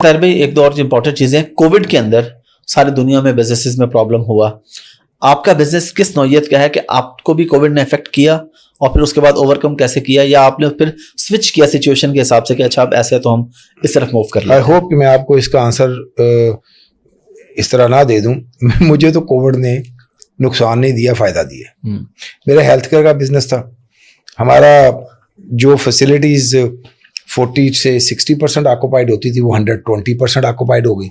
طاہر بھائی ایک دو اور امپورٹنٹ چیزیں، کووڈ کے اندر ساری دنیا میں بزنسز میں پرابلم ہوا، آپ کا بزنس کس نوعیت کا ہے کہ آپ کو بھی کووڈ نے افیکٹ کیا اور پھر اس کے بعد اوور کم کیسے کیا، یا آپ نے پھر سوئچ کیا سچویشن کے حساب سے کہ اچھا اب ایسے تو ہم اس طرف موو کر لیں؟ آئی ہوپ کہ میں آپ کو اس کا آنسر اس طرح نہ دے دوں. مجھے تو کووڈ نے نقصان نہیں دیا، فائدہ دیا. میرا ہیلتھ کیئر کا بزنس تھا. ہمارا جو فیسلٹیز 40 سے 60% آکوپائڈ ہوتی تھی وہ 120% آکوپائڈ ہو گئی.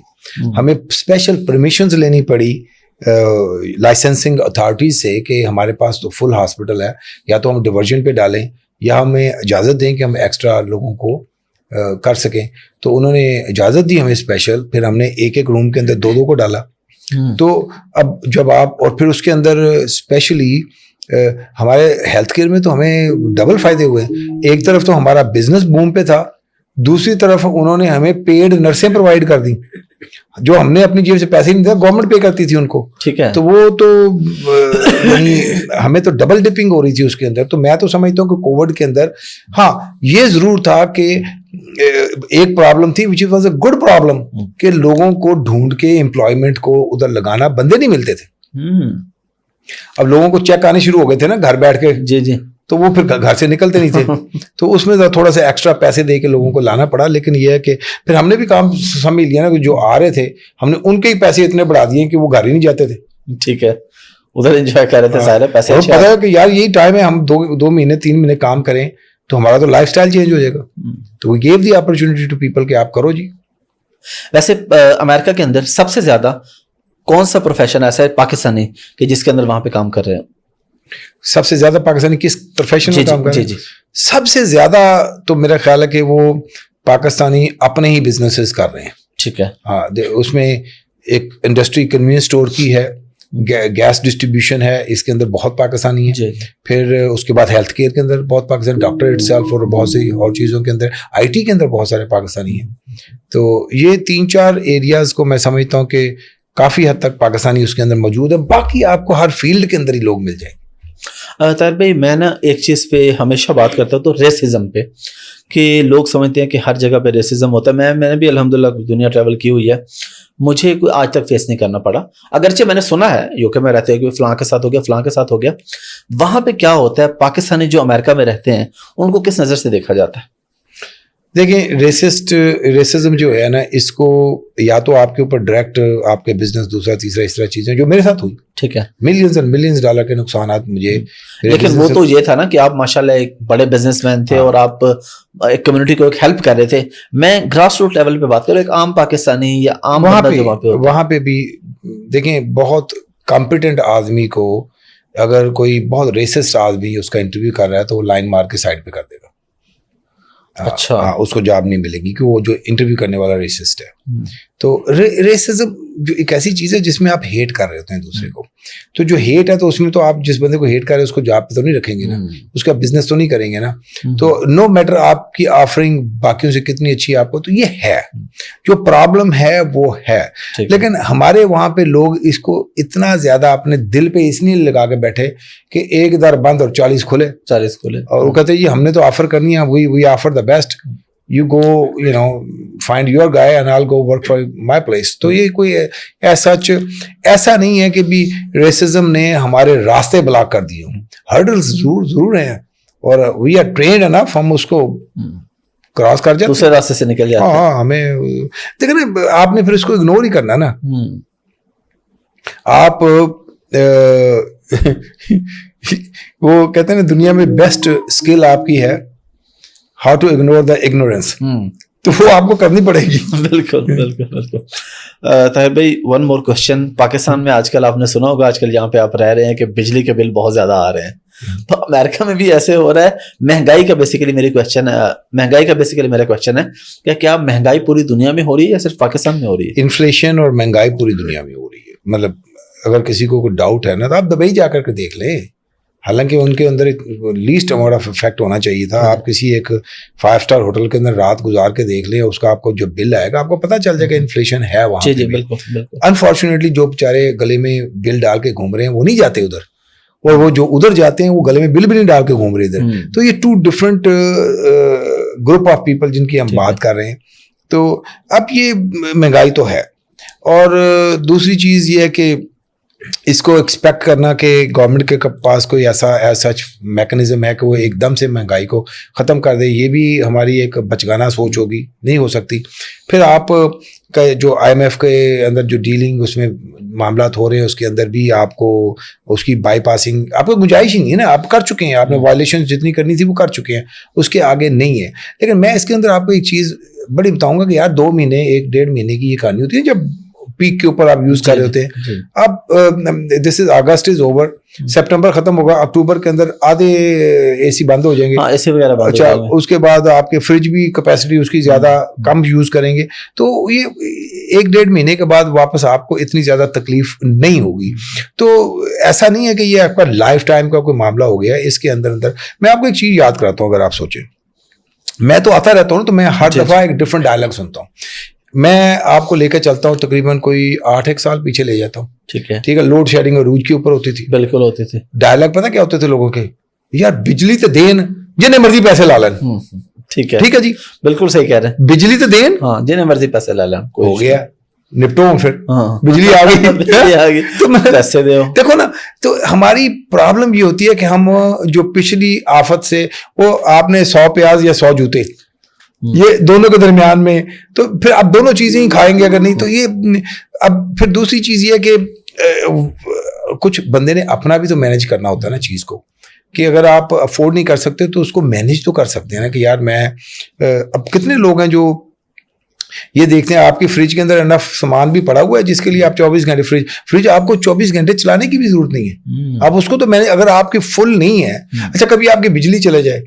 ہمیں اسپیشل پرمیشنز لینی پڑی لائسنسنگ اتھارٹیز سے کہ ہمارے پاس تو فل ہاسپٹل ہے، یا تو ہم ڈیورژن پہ ڈالیں یا ہمیں اجازت دیں کہ ہم ایکسٹرا لوگوں کو کر سکیں. تو انہوں نے اجازت دی ہمیں اسپیشل. پھر ہم نے ایک روم کے اندر دو کو ڈالا. تو اب جب آپ اور پھر اس کے اندر اسپیشلی ہمارے ہیلتھ کیئر میں تو ہمیں ڈبل فائدے ہوئے. ایک طرف تو ہمارا بزنس بوم پہ تھا، دوسری طرف انہوں نے ہمیں پیڈ نرسیں پرووائڈ کر دی جو ہم نے اپنی جیب سے پیسے نہیں دیا، گورنمنٹ پے کرتی تھی ان کو. ٹھیک ہے. تو وہ تو ہمیں تو ڈبل ڈپنگ ہو رہی تھی اس کے اندر. تو میں تو سمجھتا ہوں کہ کووڈ کے اندر ہاں یہ ضرور تھا کہ ایک پرابلم تھی which was a good problem کہ لوگوں کو ڈھونڈ کے امپلائمنٹ کو ادھر لگانا، بندے نہیں ملتے تھے. اب لوگوں کو چیک آنے شروع ہو گئے تھے نا گھر بیٹھ کے. جی جی. تو وہ پھر گھر سے نکلتے نہیں تھے. تو اس میں تھوڑا سا ایکسٹرا پیسے دے کے لوگوں کو لانا پڑا. لیکن یہ ہے کہ پھر ہم نے بھی کام سمجھ لیا نا کہ جو آ رہے تھے ہم نے ان کے ہی پیسے اتنے بڑھا دیے کہ وہ گھر ہی نہیں جاتے تھے. ٹھیک ہے. ادھر انجوائے کر رہے تھے سارے پیسے. پتا ہے کہ یار یہی ٹائم ہے، ہم 2 مہینے 3 مہینے کام کریں تو ہمارا تو لائف سٹائل چینج ہو جائے گا. تو we gave the opportunity to people کہ آپ کرو جی. ویسے امریکہ کے اندر سب سے زیادہ کون سا پروفیشن ایسا ہے پاکستانی کہ جس کے اندر وہاں پہ کام کر رہے ہیں؟ سب سے زیادہ پاکستانی کس پروفیشن میں کام کر رہے ہیں؟ سب سے زیادہ تو میرا خیال ہے کہ وہ پاکستانی اپنے ہی بزنسز کر رہے ہیں. ٹھیک ہے. ہاں اس میں ایک انڈسٹری کنوینس اسٹور کی ہے، گیس ڈسٹریبیوشن ہے، اس کے اندر بہت پاکستانی ہے. پھر اس کے بعد ہیلتھ کیئر کے اندر بہت پاکستانی، ڈاکٹر اٹ سیلف اور بہت سی اور چیزوں کے اندر، آئی ٹی کے اندر بہت سارے پاکستانی ہیں. تو یہ 3-4 ایریاز کو میں سمجھتا ہوں کہ کافی حد تک پاکستانی اس کے اندر موجود ہے. باقی آپ کو ہر فیلڈ کے اندر ہی لوگ مل جائیں گے. طاہر بھائی میں نا ایک چیز پہ ہمیشہ بات کرتا ہوں تو ریسزم پہ، کہ لوگ سمجھتے ہیں کہ ہر جگہ پہ ریسزم ہوتا ہے. میں نے بھی الحمدللہ دنیا ٹریول کی ہوئی ہے، مجھے کوئی آج تک فیس نہیں کرنا پڑا. اگرچہ میں نے سنا ہے یو کے میں رہتے ہیں کہ فلاں کے ساتھ ہو گیا، فلاں کے ساتھ ہو گیا. وہاں پہ کیا ہوتا ہے، پاکستانی جو امریکہ میں رہتے ہیں ان کو کس نظر سے دیکھا جاتا ہے؟ دیکھیں ریسزم جو ہے نا، اس کو یا تو آپ کے اوپر ڈائریکٹ آپ کے بزنس، دوسرا تیسرا اس طرح چیزیں جو میرے ساتھ ہوئی. ٹھیک ہے. ملینز اینڈ ملینز ڈالر کے نقصانات مجھے. لیکن وہ تو یہ تھا نا کہ آپ ماشاءاللہ ایک بڑے بزنس مین تھے اور آپ ایک کمیونٹی کو ایک ہیلپ کر رہے تھے. میں گراس روٹ لیول پہ بات کروں، ایک عام پاکستانی یا عام بندہ جو وہاں پہ بھی دیکھیں بہت کمپیٹنٹ آدمی کو اگر کوئی بہت ریسسٹ آدمی اس کا انٹرویو کر رہا ہے تو وہ لائن مار کے سائڈ پہ کر دے گا. اچھا. اس کو جاب نہیں ملے گی کہ وہ جو انٹرویو کرنے والا ریسسٹ ہے. تو ریسزم جو ایک ایسی چیز ہے جس میں آپ ہیٹ کر رہے ہوتے ہیں دوسرے کو. تو جو ہیٹ ہے تو اس میں تو آپ جس بندے کو ہیٹ کر رہے ہیں اس کو جاب پہ تو نہیں رکھیں گے نا، اس کا بزنس تو نہیں کریں گے نا. تو نو میٹر آپ کی آفرنگ باقیوں سے کتنی اچھی آپ کو، تو یہ ہے جو پرابلم ہے وہ ہے. لیکن ہمارے وہاں پہ لوگ اس کو اتنا زیادہ اپنے دل پہ اس لیے لگا کے بیٹھے کہ ایک در بند اور 40 کھلے. اور وہ کہتے ہیں یہ ہم نے تو آفر کرنی ہے، we offer the best. You go, find your guy and I'll go work for my place. تو یہ کوئی ایسا نہیں ہے کہ بھی ریسزم نے ہمارے راستے بلاک کر دیے ہوں. ہرڈلز ضرور ہیں اور we are trained enough، ہم اس کو کراس کر جاتے ہیں، دوسرے راستے سے نکل جاتے ہیں. ہاں ہمیں دیکھیں نا، آپ نے پھر اس کو اگنور ہی کرنا نا. آپ وہ کہتے ہیں نا دنیا میں بیسٹ اسکل آپ کی ہے how to ignore the ignorance. تو وہ آپ کو کرنی پڑے گی. بالکل. طاہر بھائی ون مور کوشچن. پاکستان میں آج کل آپ نے سنا ہوگا، آج کل جہاں پہ آپ رہ رہے ہیں کہ بجلی کے بل بہت زیادہ آ رہے ہیں. تو امریکہ میں بھی ایسے ہو رہا ہے. مہنگائی کا بیسیکلی میرا کوشچن ہے کہ کیا مہنگائی پوری دنیا میں ہو رہی ہے یا صرف پاکستان میں ہو رہی ہے؟ انفلیشن اور مہنگائی پوری دنیا میں ہو رہی ہے. مطلب اگر کسی کو کوئی ڈاؤٹ ہے نا تو آپ دبئی جا کر کے دیکھ لیں. حالانکہ ان کے اندر ایک لیسٹ اماؤنٹ آف افیکٹ ہونا چاہیے تھا. آپ کسی ایک 5 اسٹار ہوٹل کے اندر رات گزار کے دیکھ لیں، اس کا آپ کو جو بل آئے گا آپ کو پتہ چل جائے گا انفلیشن ہے وہاں. جی بالکل. انفارچونیٹلی جو بیچارے گلے میں بل ڈال کے گھوم رہے ہیں وہ نہیں جاتے ادھر، اور وہ جو ادھر جاتے ہیں وہ گلے میں بل بھی نہیں ڈال کے گھوم رہے ادھر. تو یہ 2 ڈفرنٹ گروپ آف پیپل جن کی ہم بات کر رہے ہیں. تو اب یہ مہنگائی تو ہے، اور دوسری چیز یہ ہے کہ اس کو ایکسپیکٹ کرنا کہ گورنمنٹ کے پاس کوئی ایسا سچ میکنزم ہے کہ وہ ایک دم سے مہنگائی کو ختم کر دے، یہ بھی ہماری ایک بچگانہ سوچ ہوگی، نہیں ہو سکتی. پھر آپ کا جو IMF کے اندر جو ڈیلنگ اس میں معاملات ہو رہے ہیں، اس کے اندر بھی آپ کو اس کی بائی پاسنگ آپ کو گنجائش ہی نہیں ہے نا، آپ کر چکے ہیں، آپ نے وائلیشن جتنی کرنی تھی وہ کر چکے ہیں، اس کے آگے نہیں ہے. لیکن میں اس کے اندر آپ کو ایک چیز بڑی بتاؤں گا کہ یار 2 مہینے 1-1.5 مہینے کی یہ کہانی ہوتی ہے جب پیک کے اوپر آپ یوز کر رہے ہوتے ہیں. اب دس از اگست از اوور، سپٹمبر ختم ہوگا، اکتوبر کے اندر آدھے اے سی بند ہو جائیں گے. اچھا، اس کے بعد آپ کے فریج بھی کیپیسٹی اس کی زیادہ کم یوز کریں گے، تو یہ 1-1.5 مہینے کے بعد واپس آپ کو اتنی زیادہ تکلیف نہیں ہوگی. تو ایسا نہیں ہے کہ یہ آپ کا لائف ٹائم کا کوئی معاملہ ہو گیا. اس کے اندر میں آپ کو ایک چیز یاد کراتا ہوں. اگر آپ سوچیں، میں تو آتا رہتا ہوں تو میں ہر دفعہ ایک ڈفرنٹ ڈائلاگ سنتا ہوں. میں آپ کو لے کے چلتا ہوں تقریباً کوئی 8 سال پیچھے لے جاتا ہوں. ٹھیک ہے، لوڈ شیڈنگ عروج کے اوپر ہوتی تھی. بالکل ہوتی تھی. ڈائلاگ پتہ کیا ہوتے تھے لوگوں کے؟ یار بجلی تو دین جنہیں مرضی پیسے لا لین. ٹھیک ہے جی، بالکل صحیح کہہ رہے ہیں. بجلی تو دین، ہاں، جنہیں مرضی پیسے لا لین. ہو گیا، نپٹو پھر بجلی آ گئی تو پیسے دو. دیکھو نا، تو ہماری پرابلم یہ ہوتی ہے کہ ہم جو پچھلی آفت سے وہ آپ نے 100 پیاز یا 100 جوتے، یہ دونوں کے درمیان میں، تو پھر آپ دونوں چیزیں ہی کھائیں گے اگر نہیں تو یہ. اب پھر دوسری چیز یہ ہے کہ کچھ بندے نے اپنا بھی تو مینیج کرنا ہوتا ہے نا چیز کو، کہ اگر آپ افورڈ نہیں کر سکتے تو اس کو مینیج تو کر سکتے ہیں نا، کہ یار میں اب کتنے لوگ ہیں جو یہ دیکھتے ہیں آپ کی فریج کے اندر انف سامان بھی پڑا ہوا ہے جس کے لیے آپ 24 گھنٹے فریج آپ کو 24 گھنٹے چلانے کی بھی ضرورت نہیں ہے. آپ اس کو تو میں اگر آپ کی فل نہیں ہے، اچھا کبھی آپ کی بجلی چلے جائے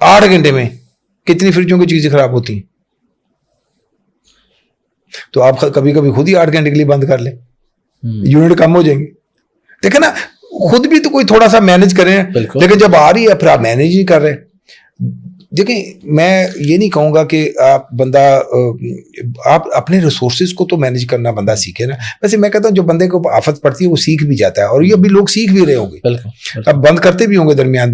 8 گھنٹے میں کتنی فریجوں کی چیزیں خراب ہوتی ہیں، تو آپ کبھی کبھی خود ہی 8 گھنٹے کے لیے بند کر لیں، یونٹ کم ہو جائیں گے. دیکھیں نا، خود بھی تو کوئی تھوڑا سا مینج کریں. لیکن جب آ رہی ہے پھر آپ مینج نہیں کر رہے. دیکھیں، میں یہ نہیں کہوں گا کہ آپ اپنے ریسورسز کو تو مینج کرنا بندہ سیکھے نا. ویسے میں کہتا ہوں جو بندے کو آفت پڑتی ہے وہ سیکھ بھی جاتا ہے، اور یہ بھی لوگ سیکھ بھی رہے ہوں گے، اب بند کرتے بھی ہوں گے درمیان.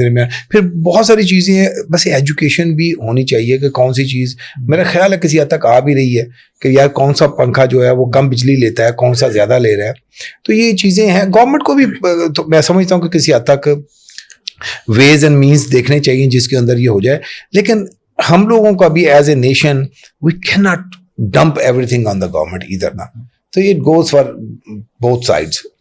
پھر بہت ساری چیزیں ہیں، بس ایجوکیشن بھی ہونی چاہیے کہ کون سی چیز میرا خیال ہے کسی حد تک آ بھی رہی ہے کہ یار کون سا پنکھا جو ہے وہ کم بجلی لیتا ہے، کون سا زیادہ لے رہا ہے. تو یہ چیزیں ہیں، گورنمنٹ کو بھی میں سمجھتا ہوں کہ کسی حد تک ویز اینڈ مینس دیکھنے چاہیے جس کے اندر یہ ہو جائے. لیکن ہم لوگوں کا بھی as a nation we can not dump everything on the government ادھر نا. تو it goes for both sides.